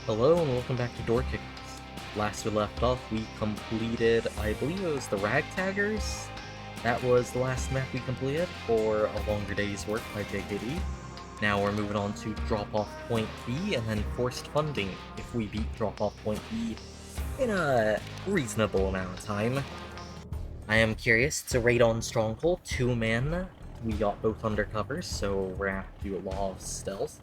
Hello and welcome back to Door Kickers. Last we left off, we completed, I believe it was the Ragtaggers? That was the last map we completed for A Longer Day's Work by JKD. Now we're moving on to Drop Off Point B and then Forced Funding if we beat Drop Off Point B in a reasonable amount of time. I am curious, it's a raid on Stronghold, 2-man. We got both undercovers, so we're gonna have to do a lot of stealth.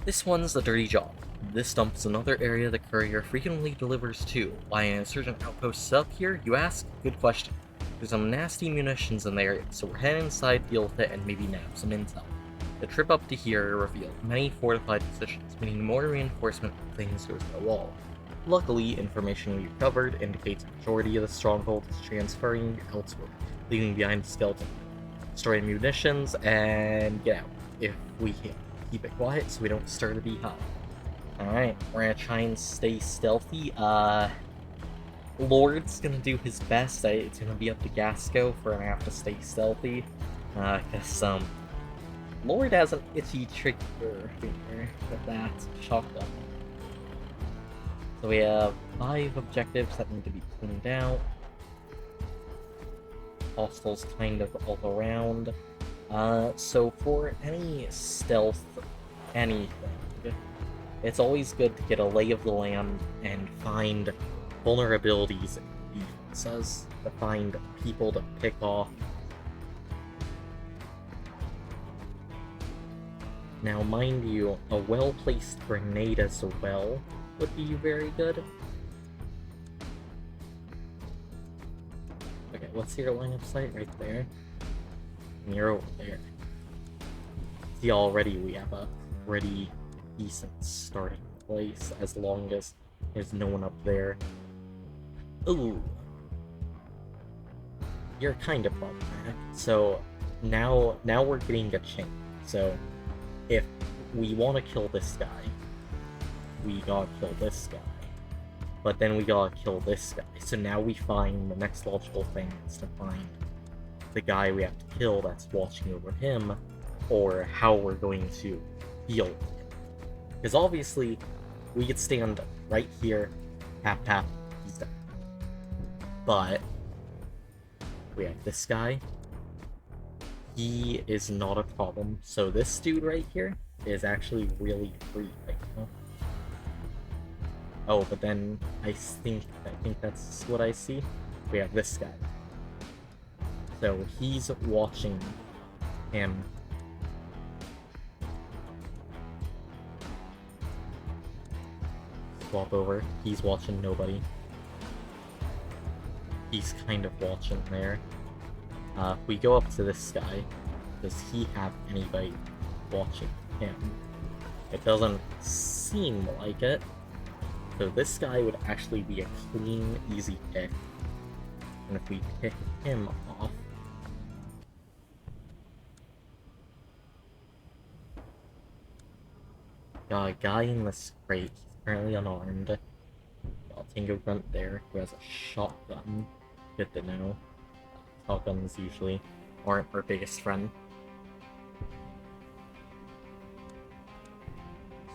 This one's a dirty job. This dump is another area the courier frequently delivers to. Why an insurgent outpost set up here, you ask? Good question. There's some nasty munitions in there, so we're heading inside, deal with it, and maybe nab some intel. The trip up to here revealed many fortified positions, meaning more reinforcement when things go to the wall. Luckily, information we've covered indicates the majority of the stronghold is transferring elsewhere, leaving behind the skeleton. Destroy munitions and get out, if we can. Keep it quiet so we don't stir the beehive. Alright, we're gonna try and stay stealthy. Lord's gonna do his best. It's gonna be up to Gasco for gonna have to stay stealthy. Cause, Lord has an itchy trigger finger with that shotgun. So we have 5 objectives that need to be cleaned out. Hostiles kind of all around. So for any stealth, anything, it's always good to get a lay of the land and find vulnerabilities in defenses, to find people to pick off. Now, mind you, a well-placed grenade as well would be very good. Okay, what's your line of sight? Right there. And you're over there. See, already we have a pretty decent starting place, as long as there's no one up there. Ooh. You're kind of problematic. So, now we're getting a chance. So, if we want to kill this guy, we gotta kill this guy. But then we gotta kill this guy. So now we find the next logical thing is to find the guy we have to kill that's watching over him, or how we're going to heal him. Because obviously, we could stand right here, tap tap, he's dead. But we have this guy. He is not a problem. So this dude right here is actually really free right now. Oh, but then I think that's what I see. We have this guy. So he's watching him. Swap over. He's watching nobody. He's kind of watching there. If we go up to this guy, does he have anybody watching him? It doesn't seem like it. So this guy would actually be a clean, easy pick. And if we pick him off... Got a guy in this crate. He's currently unarmed. Got a Tango Grunt there who has a shotgun. Good to know. Shotguns usually aren't our biggest friend.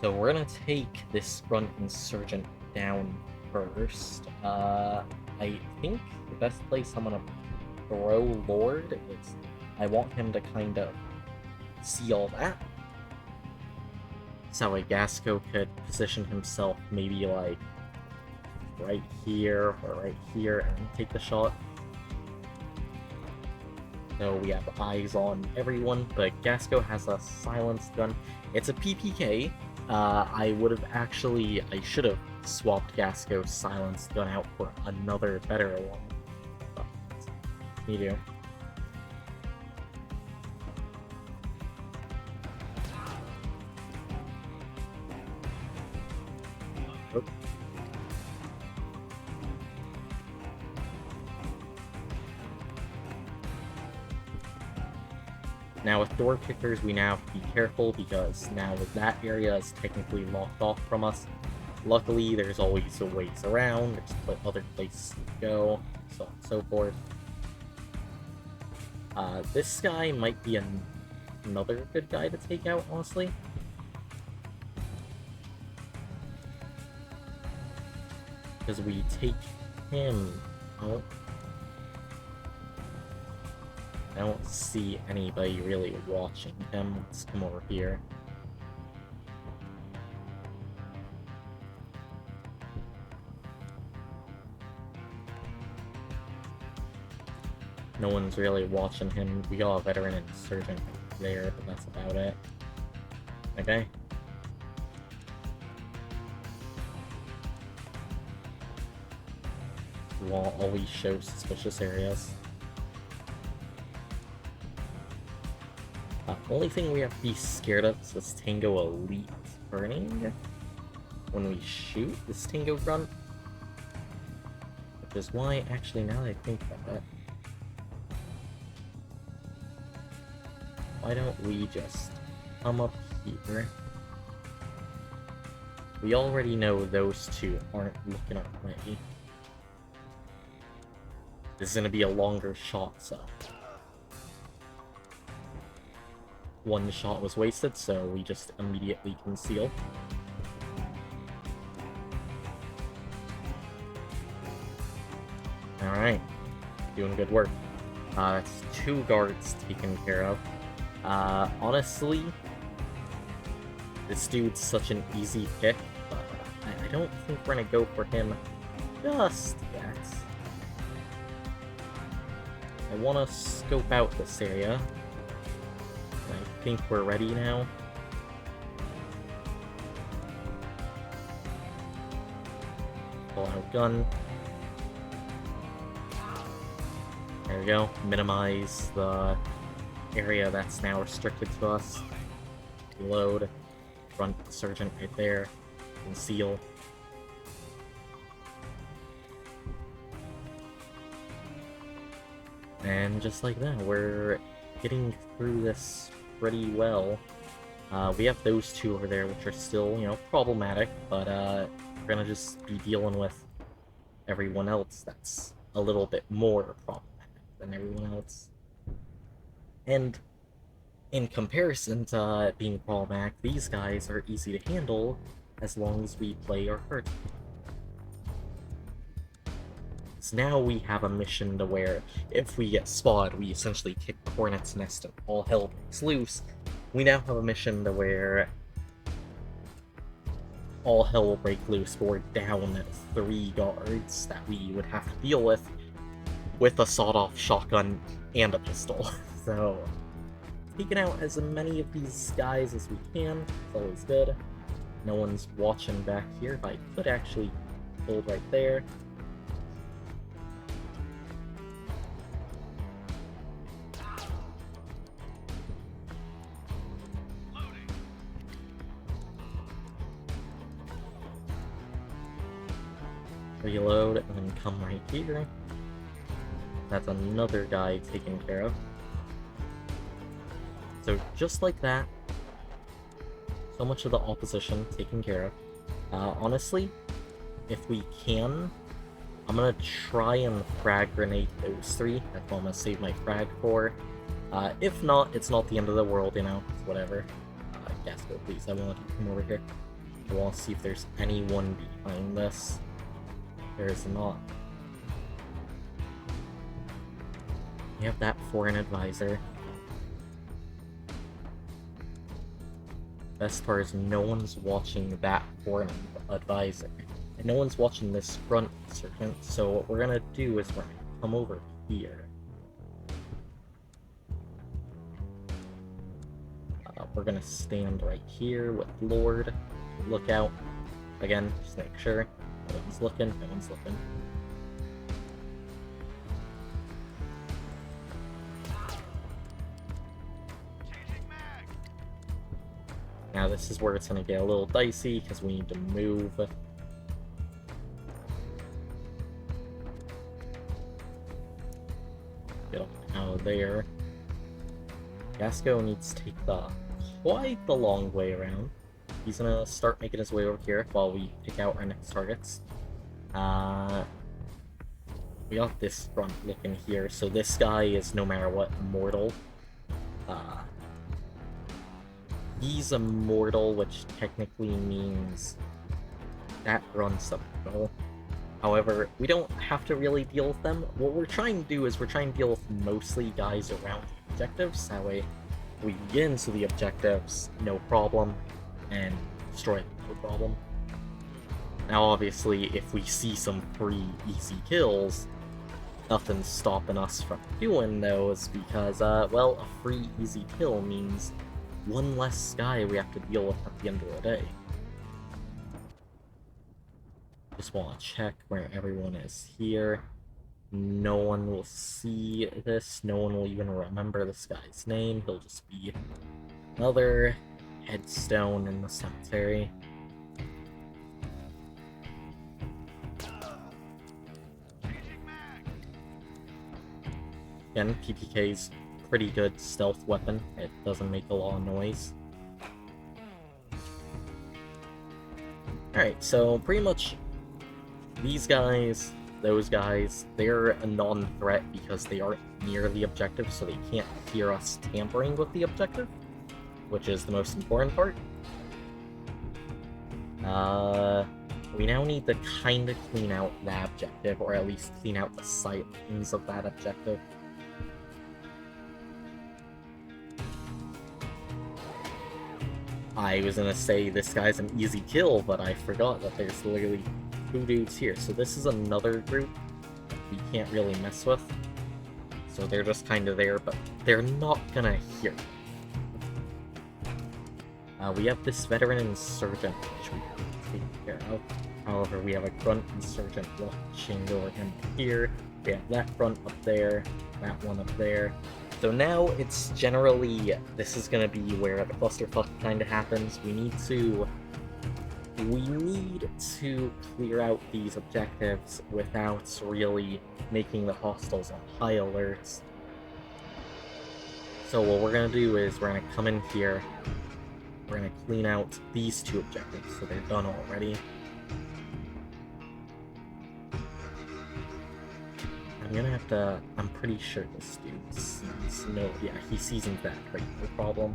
So we're gonna take this Grunt Insurgent down first. I think the best place I'm gonna throw Lord is... I want him to kind of see all that. So Gasco could position himself maybe like right here or right here and take the shot. So we have eyes on everyone, but Gasco has a silenced gun. It's a PPK. I should have swapped Gasco's silenced gun out for another better one. But you do. Oops. Now with door kickers, we now have to be careful because now that area is technically locked off from us. Luckily, there's always a ways around, there's other places to go, so on and so forth. This guy might be another good guy to take out, honestly. Because we take him out. I don't see anybody really watching him. Let's come over here. No one's really watching him. We got a veteran insurgent there, but that's about it. Okay. Wall always shows suspicious areas. Only thing we have to be scared of is this Tango Elite turning when we shoot this Tango Grunt. Which is why, actually, now that I think about it, why don't we just come up here? We already know those two aren't looking our way. This is gonna be a longer shot, so one shot was wasted, so we just immediately conceal. Alright, doing good work. That's 2 guards taken care of. Honestly, this dude's such an easy pick, but I don't think we're gonna go for him just yet. I want to scope out this area. I think we're ready now. Pull out gun. There we go. Minimize the area that's now restricted to us. Reload. Front insurgent right there. Conceal. And just like that, we're getting through this pretty well. We have those two over there, which are still, you know, problematic, but we're gonna just be dealing with everyone else that's a little bit more problematic than everyone else. And in comparison to being problematic, these guys are easy to handle as long as we play our cards. So now we have a mission to where, if we get spotted, we essentially kick the hornet's nest and all hell breaks loose. We now have a mission to where all hell will break loose, but we're down 3 guards that we would have to deal with a sawed-off shotgun and a pistol. So, taking out as many of these guys as we can is always good. No one's watching back here, but I could actually hold right there. Reload, and then come right here. That's another guy taken care of. So just like that, so much of the opposition taken care of. Honestly, if we can, I'm gonna try and frag grenade those 3. That's what I'm gonna save my frag for. If not, it's not the end of the world, you know, it's whatever. Gasco, please, I want to come over here. I want to see if there's anyone behind this. There is not. We have that foreign advisor. Best part is no one's watching that foreign advisor. And no one's watching this front insurgent, so what we're gonna do is we're gonna come over here. We're gonna stand right here with Lord. Look out. Again, just make sure. No one's looking, no one's looking. Now this is where it's going to get a little dicey, because we need to move. Get up out of there. Gasco needs to take quite the long way around. He's gonna start making his way over here while we pick out our next targets. We got this front looking here, so this guy is no matter what immortal. He's immortal, which technically means that runs the middle. However, we don't have to really deal with them. What we're trying to do is we're trying to deal with mostly guys around the objectives. That way, we get into the objectives, no problem, and destroy them, no problem. Now, obviously, if we see some free, easy kills, nothing's stopping us from doing those because, well, a free, easy kill means one less guy we have to deal with at the end of the day. Just want to check where everyone is here. No one will see this. No one will even remember this guy's name. He'll just be another headstone in the cemetery. Again, PPK's pretty good stealth weapon. It doesn't make a lot of noise. Alright, so pretty much these guys, those guys, they're a non-threat because they aren't near the objective, so they can't hear us tampering with the objective, which is the most important part. We now need to kind of clean out that objective, or at least clean out the sightings of that objective. I was gonna say this guy's an easy kill, but I forgot that there's literally 2 dudes here. So this is another group that we can't really mess with. So they're just kind of there, but they're not gonna hear. We have this veteran insurgent, which we can take care of. However, we have a grunt insurgent watching over him here. We have that grunt up there, that one up there. So now it's generally, this is gonna be where the clusterfuck kind of happens. We need to clear out these objectives without really making the hostiles on high alerts. So what we're gonna do is we're gonna come in here, we're gonna clean out these 2 objectives, so they're done already. I'm gonna have to, I'm pretty sure this dude sees, no, yeah, he sees in that, right, no problem.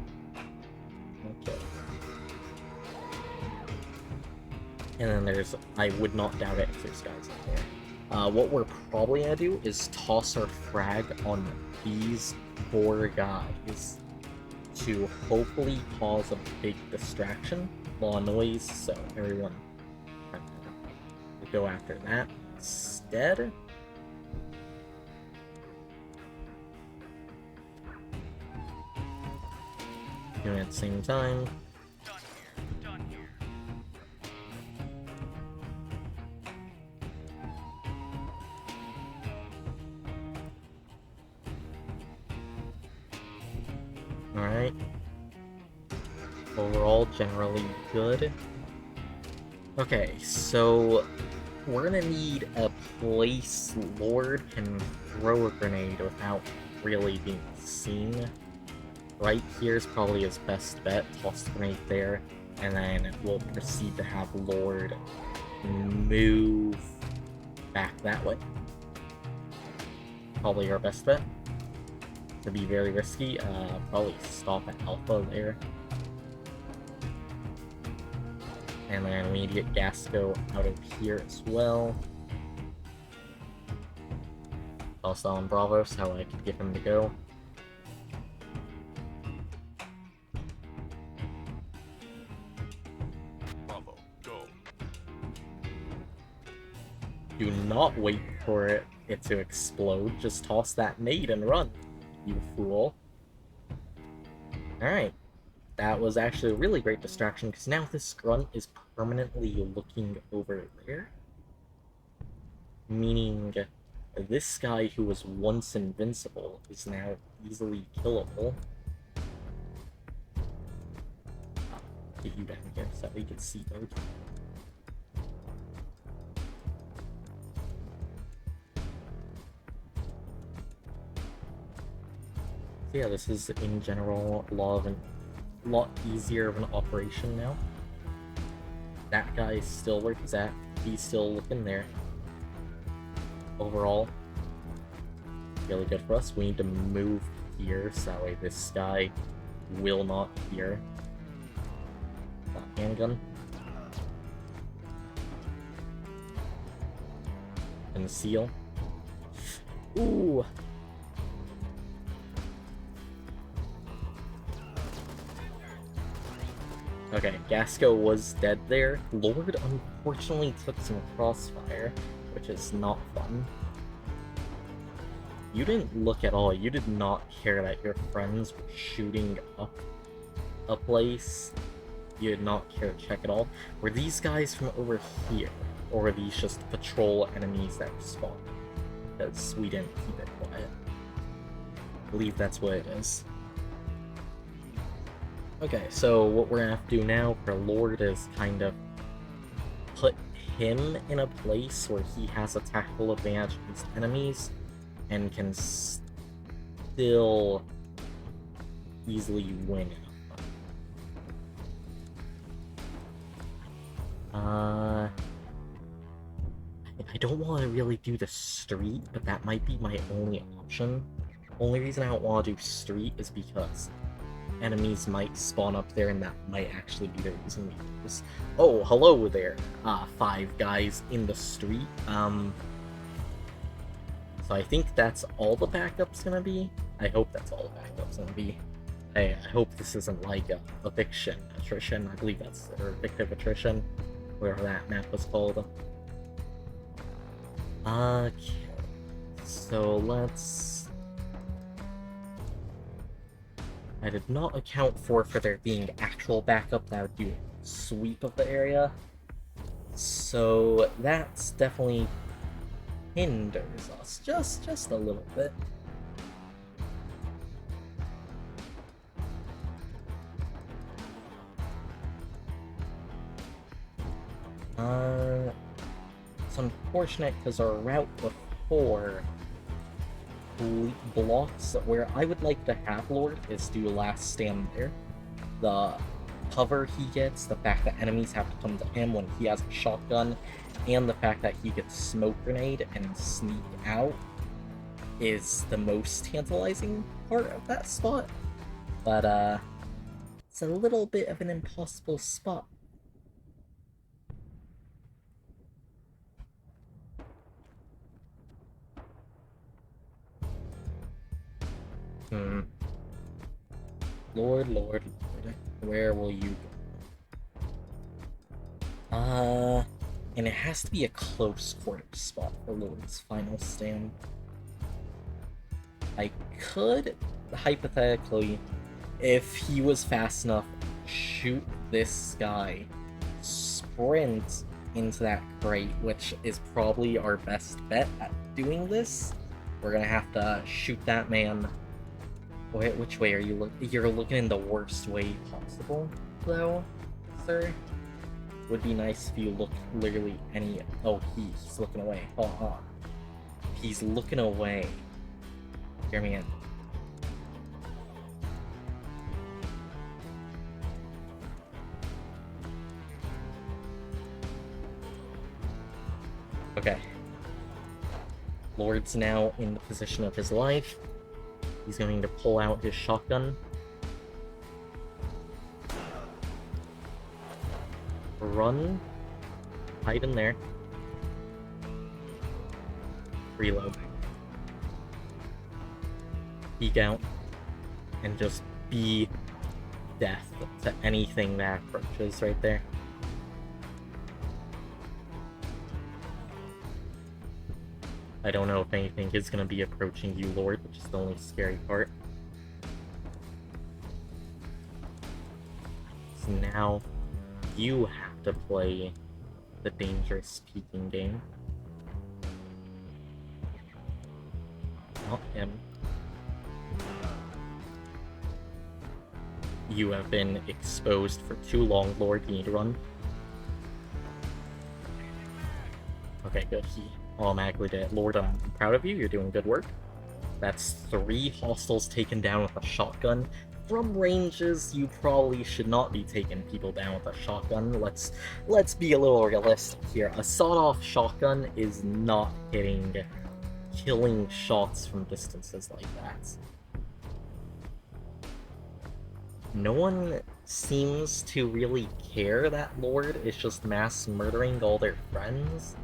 Okay. And then there's, I would not doubt it if there's guys in there. What we're probably gonna do is toss our frag on these 4 guys to hopefully cause a big distraction, a lot of noise, so everyone go after that instead. Doing it at the same time. Done here. Alright. Overall, generally good. Okay, so we're gonna need a place Lord can throw a grenade without really being seen. Right here is probably his best bet. Toss the grenade there, and then we'll proceed to have Lord move back that way. Probably our best bet. To be very risky, probably stop at Alpha there. And then we need to get Gasco out of here as well. Also on Bravo, so I could get him to go. Bravo, go. Do not wait for it to explode. Just toss that nade and run, you fool. Alright. That was actually a really great distraction, because now this grunt is permanently looking over there. Meaning, this guy who was once invincible is now easily killable. Get you down here so we can see both. So yeah, this is in general a lot easier of an operation now. That guy is still where he's at. He's still looking there. Overall, really good for us. We need to move here so that way this guy will not hear that handgun. Conceal. Ooh! Okay, Gasco was dead there. Lord unfortunately took some crossfire, which is not fun. You didn't look at all. You did not care that your friends were shooting up a place. You did not care to check at all. Were these guys from over here? Or were these just patrol enemies that spawned? Because we didn't keep it quiet. I believe that's what it is. Okay, so what we're gonna have to do now for Lord is kind of put him in a place where he has a tactical advantage against enemies and can still easily win. I don't want to really do the street, but that might be my only option. Only reason I don't want to do street is because enemies might spawn up there, and that might actually be the reason we do this. Oh, hello there, 5 guys in the street. So I think that's all the backup's gonna be. I hope that's all the backup's gonna be. I hope this isn't like a eviction attrition. I believe that's, or evictive attrition, whatever that map was called. Okay, so let's... I did not account for there being actual backup that would do a sweep of the area. So that's definitely hinders us just a little bit. It's unfortunate because our route before blocks where I would like to have Lord is do last stand there. The cover he gets, the fact that enemies have to come to him when he has a shotgun, and the fact that he gets smoke grenade and sneak out is the most tantalizing part of that spot. But it's a little bit of an impossible spot. Lord, where will you go? And it has to be a close quarter spot for Lord's final stand. I could, hypothetically, if he was fast enough, shoot this guy, sprint into that crate, which is probably our best bet at doing this. We're gonna have to shoot that man. Wait, which way are you looking? You're looking in the worst way possible, though, sir. Would be nice if you look literally any... Oh, he's looking away. Hold on. He's looking away. Hear me in. Okay. Lord's now in the position of his life. He's going to pull out his shotgun. Run. Hide in there. Reload. Peek out. And just be death to anything that approaches right there. I don't know if anything is going to be approaching you, Lord, which is the only scary part. So now, you have to play the dangerous peeking game. Not him. You have been exposed for too long, Lord. You need to run. Okay, good. He automatically did it. Lord, I'm proud of you. You're doing good work. That's 3 hostiles taken down with a shotgun. From ranges, you probably should not be taking people down with a shotgun. Let's be a little realistic here. A sawed-off shotgun is not killing shots from distances like that. No one seems to really care that Lord is just mass murdering all their friends.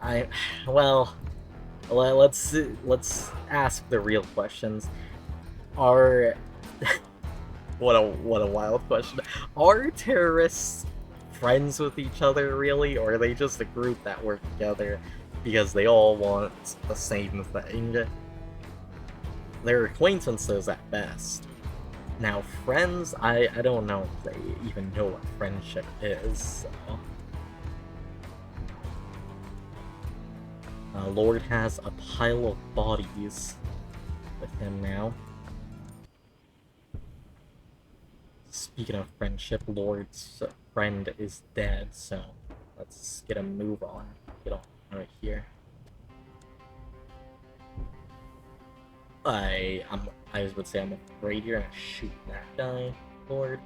I, well, let's ask the real questions. Are what a wild question. Are terrorists friends with each other really, or are they just a group that work together because they all want the same thing? They're acquaintances at best. Now, friends, I don't know if they even know what friendship is. So. Lord has a pile of bodies with him now. Speaking of friendship, Lord's friend is dead, so let's get a move on. Get on right here. I would say I'm afraid you're gonna shoot that guy, Lord.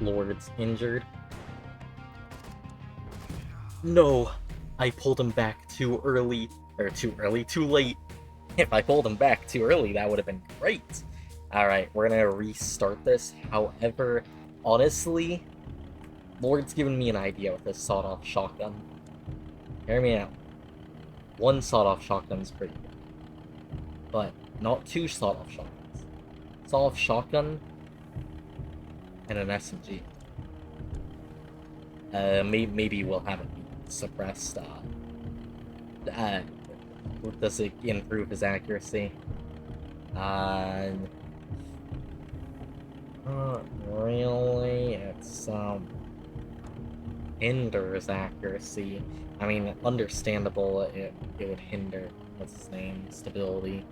Lord's injured. No! I pulled him back too early. Or too early, too late. If I pulled him back too early, that would have been great. Alright, we're gonna restart this. However, honestly, Lord's given me an idea with this sawed-off shotgun. Hear me out. One sawed-off shotgun's pretty good. But not two sawed-off shotguns. Sawed-off shotgun and an SMG. Maybe we'll have it be suppressed. Does it improve his accuracy? Not really. It's hinders accuracy. I mean, understandable. It would hinder what's his name stability.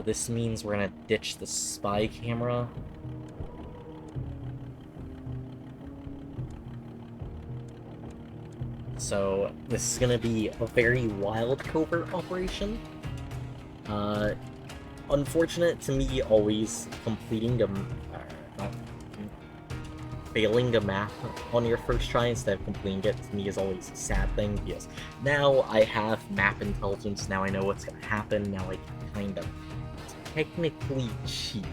This means we're gonna ditch the spy camera. So this is gonna be a very wild covert operation. Unfortunate to me, always completing failing a map on your first try instead of completing it to me is always a sad thing because now I have map intelligence. Now I know what's gonna happen. Now I can kind of technically cheat.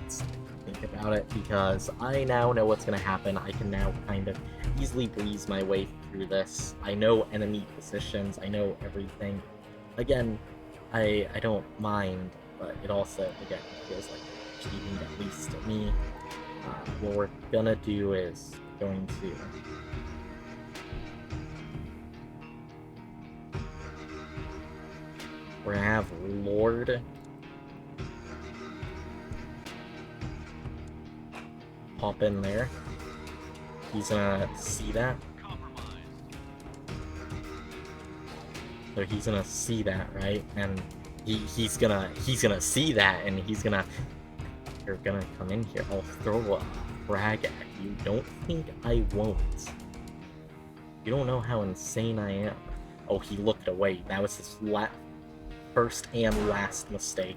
Think about it, because I now know what's gonna happen. I can now kind of easily breeze my way through this. I know enemy positions. I know everything. Again, I don't mind, but it also again feels like cheating, at least to me. What we're gonna do is going to we're gonna have Lord pop in there. He's gonna see that. So he's gonna see that, right? And he's gonna see that, and he's gonna you're gonna come in here. I'll throw a frag at you. Don't think I won't. You don't know how insane I am. Oh, he looked away. That was his first and last mistake.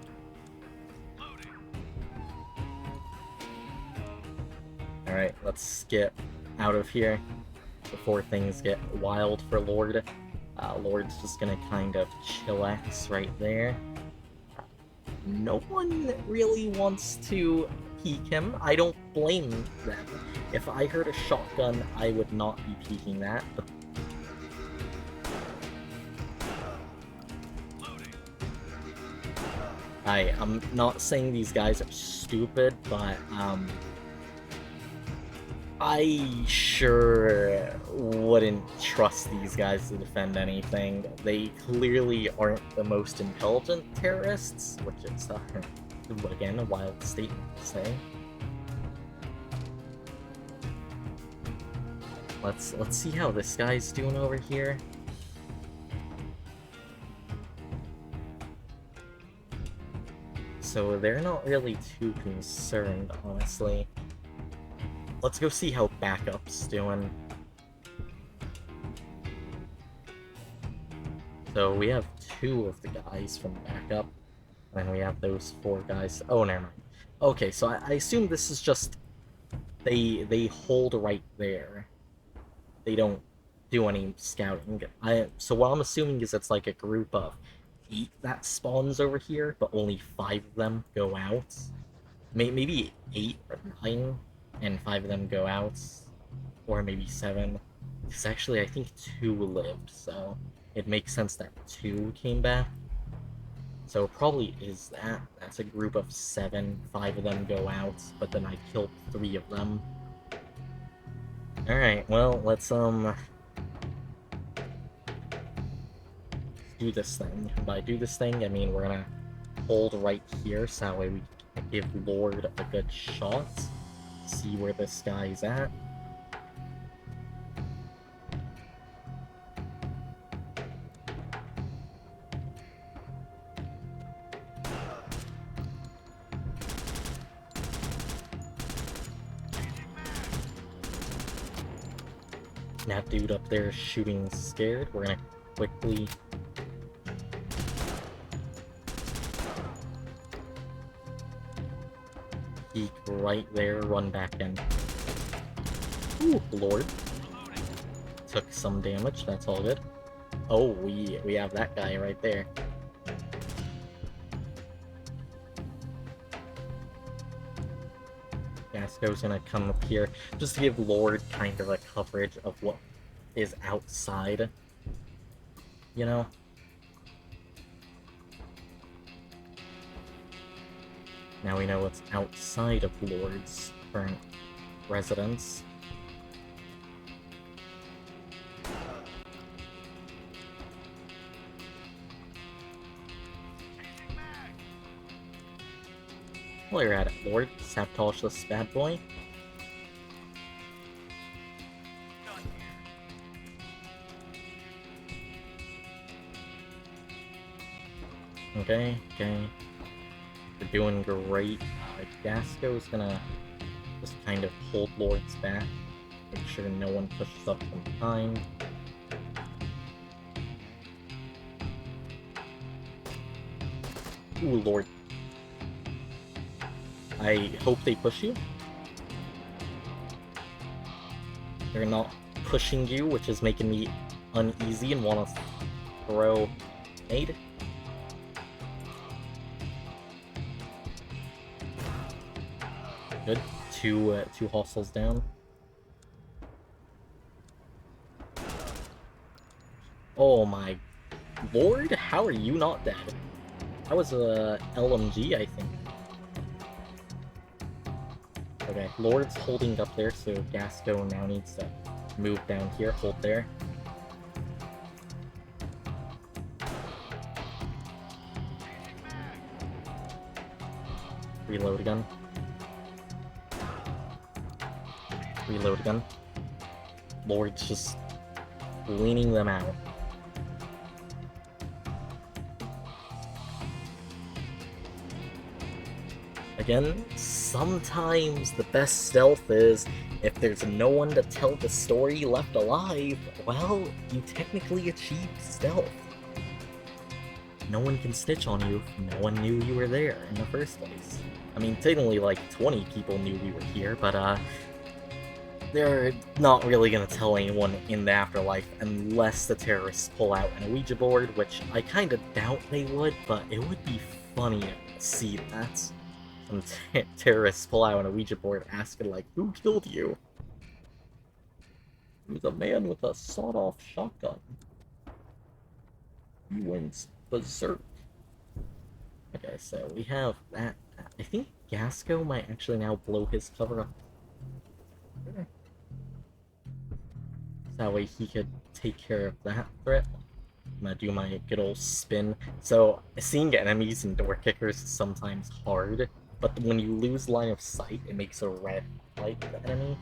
Alright, let's get out of here before things get wild for Lord. Lord's just gonna kind of chillax right there. No one really wants to peek him. I don't blame them. If I heard a shotgun, I would not be peeking that. But I'm not saying these guys are stupid, but I sure wouldn't trust these guys to defend anything. They clearly aren't the most intelligent terrorists, which is, again, a wild statement to say. Let's see how this guy's doing over here. So they're not really too concerned, honestly. Let's go see how backup's doing. So we have 2 of the guys from backup, and we have those 4 guys. Oh, never mind. Okay, so I assume this is just they hold right there. They don't do any scouting. So what I'm assuming is it's like a group of 8 that spawns over here, but only 5 of them go out. Maybe 8 or 9, and 5 of them go out. Or maybe 7. Because actually, I think 2 lived, so it makes sense that 2 came back. So it probably is that. That's a group of 7. 5 of them go out, but then I killed 3 of them. Alright, well, let's do this thing. By do this thing, I mean we're gonna hold right here, so that way we can give Lord a good shot. See where this guy's at. That dude up there is shooting scared. We're gonna quickly peek right there, run back in. Ooh, Lord. Took some damage, that's all good. Oh, we have that guy right there. Gasco's gonna come up here, just to give Lord kind of a coverage of what is outside. You know? Now we know what's outside of Lord's current residence. While you're at it, Lord, sabotage this bad boy. Okay, okay. We're doing great. Gasco's gonna just kind of hold Lord's back. Make sure no one pushes up from behind. Ooh, Lord. I hope they push you. They're not pushing you, which is making me uneasy and want to throw nade. Good. Two hostiles down. Oh my Lord, how are you not dead? That was a LMG, I think. Okay, Lord's holding up there, so Gasco now needs to move down here, hold there. Reload again. Reload again. Lord's just leaning them out. Again, sometimes the best stealth is if there's no one to tell the story left alive, well, you technically achieved stealth. No one can snitch on you if no one knew you were there in the first place. I mean, technically like 20 people knew we were here, but they're not really gonna tell anyone in the afterlife unless the terrorists pull out an Ouija board, which I kinda doubt they would, but it would be funny to see that. Some terrorists pull out an Ouija board asking, like, who killed you? It was a man with a sawed-off shotgun. He went berserk. Okay, so we have that. I think Gasco might actually now blow his cover up. That way he could take care of that threat. I'm gonna do my good old spin. So, seeing enemies and door kickers is sometimes hard, but when you lose line of sight, it makes a red light to the enemy.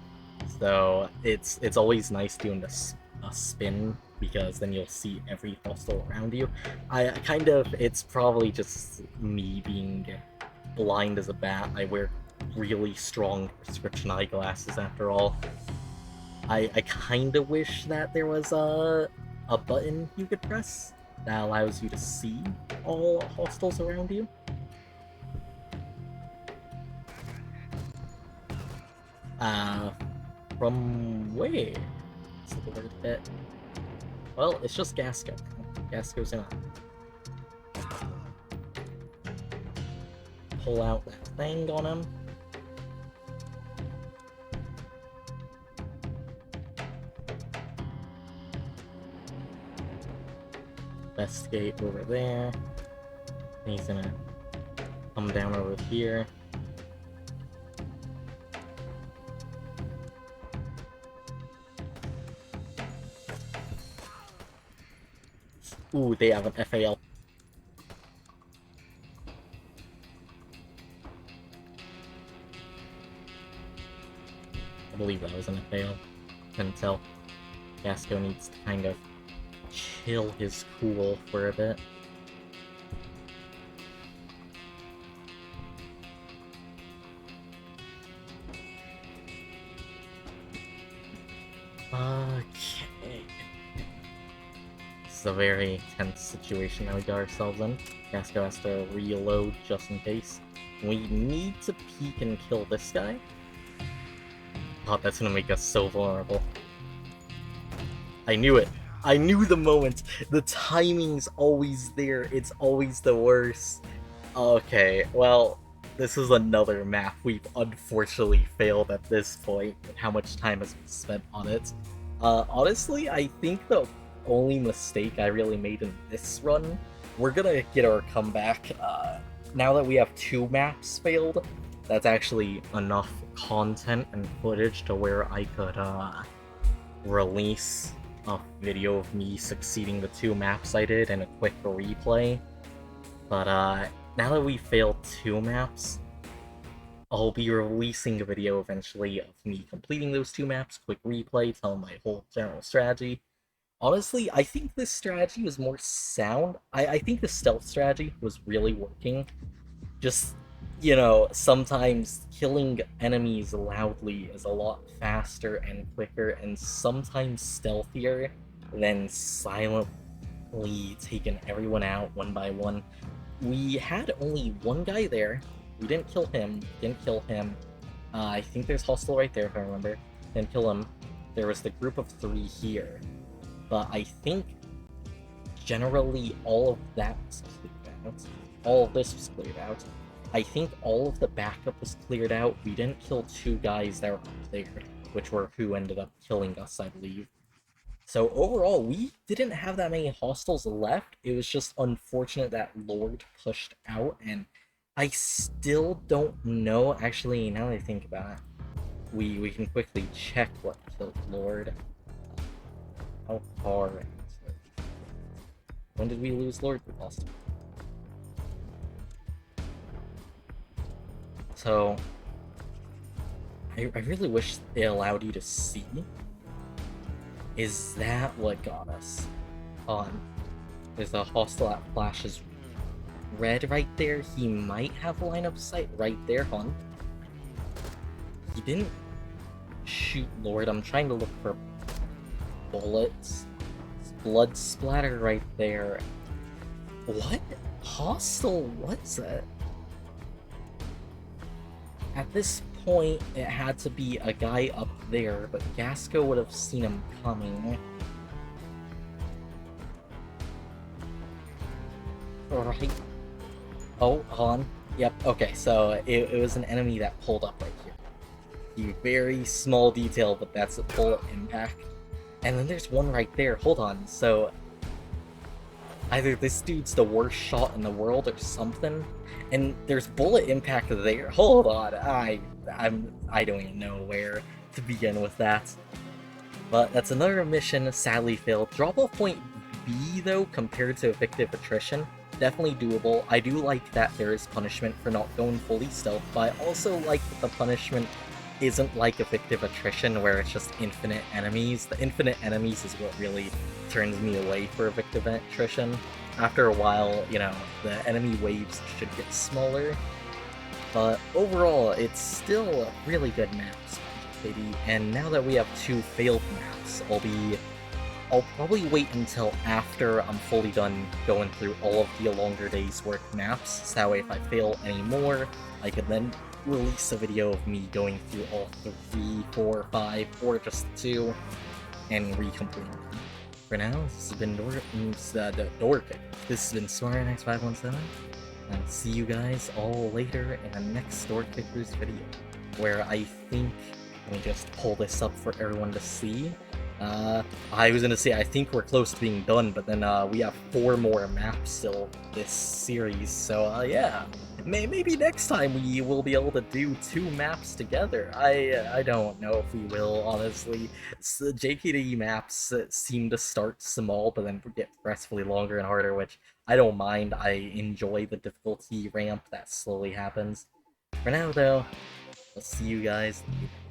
So, it's always nice doing a spin, because then you'll see every hostile around you. I kind of, it's probably just me being blind as a bat. I wear really strong prescription eyeglasses after all. I kind of wish that there was a button you could press that allows you to see all hostiles around you. From where? It's a little bit. Well, it's just Gasco. Gasco's in. pull out that thing on him. Investigate over there. And he's gonna come down over here. Ooh, they have an FAL. I believe that was an FAL. Couldn't tell. Gasco needs to kind of chill his cool for a bit. Okay. This is a very tense situation that we got ourselves in. Gasco has to reload just in case. We need to peek and kill this guy. Oh, that's gonna make us so vulnerable. I knew it. I knew the moment. The timing's always there. It's always the worst. Okay, well, this is another map we've unfortunately failed at this point, and how much time has been spent on it. Honestly, I think the only mistake I really made in this run, we're gonna get our comeback. Now that we have 2 maps failed, that's actually enough content and footage to where I could release a video of me succeeding the 2 maps I did and a quick replay. But now that we failed 2 maps, I'll be releasing a video eventually of me completing those 2 maps, quick replay, telling my whole general strategy. Honestly, I think this strategy was more sound. I think the stealth strategy was really working. Just, you know, sometimes killing enemies loudly is a lot faster and quicker, and sometimes stealthier than silently taking everyone out one by one. We had only one guy there. We didn't kill him. I think there's hostile right there, if I remember. Didn't kill him. There was the group of 3 here. But I think generally all of that was cleared out. All of this was cleared out. I think all of the backup was cleared out. We didn't kill 2 guys that were up there, which were who ended up killing us, I believe. So overall, we didn't have that many hostiles left. It was just unfortunate that Lord pushed out, and I still don't know. Actually, now that I think about it, we can quickly check what killed Lord. How far? When did we lose Lord? We lost him. So, I really wish they allowed you to see. Is that what got us? On. There's a hostile that flashes red right there. He might have line of sight right there, hon. He didn't shoot Lord. I'm trying to look for bullets. Blood splatter right there. What hostile was it? At this point, it had to be a guy up there, but Gasco would have seen him coming. Right. Oh, Han. Yep, okay, so it was an enemy that pulled up right here. Very small detail, but that's a bullet impact. And then there's one right there. Hold on, so either this dude's the worst shot in the world or something, and there's bullet impact there. Hold on, I don't even know where to begin with that. But that's another mission sadly failed. Drop-off point B though, compared to effective attrition, definitely doable. I do like that there is punishment for not going fully stealth, but I also like that the punishment isn't like effective attrition where it's just infinite enemies. The infinite enemies is what really turns me away for effective attrition. After a while, you know, the enemy waves should get smaller, but overall, it's still a really good map, City. And now that we have 2 failed maps, I'll probably wait until after I'm fully done going through all of the longer days work maps, so that way if I fail any more, I can then release a video of me going through all 3, 4, 5, or just 2, and recompleting them. For now, this has been Dork. This has been SmartX517, And see you guys all later in the next Door Kickers video, where I think, let me just pull this up for everyone to see. I was gonna say, I think we're close to being done, but then we have 4 more maps still this series, so yeah. Maybe next time we will be able to do 2 maps together. I don't know if we will, honestly. The JKD maps seem to start small, but then get progressively longer and harder, which I don't mind. I enjoy the difficulty ramp that slowly happens. For now, though, I'll see you guys later.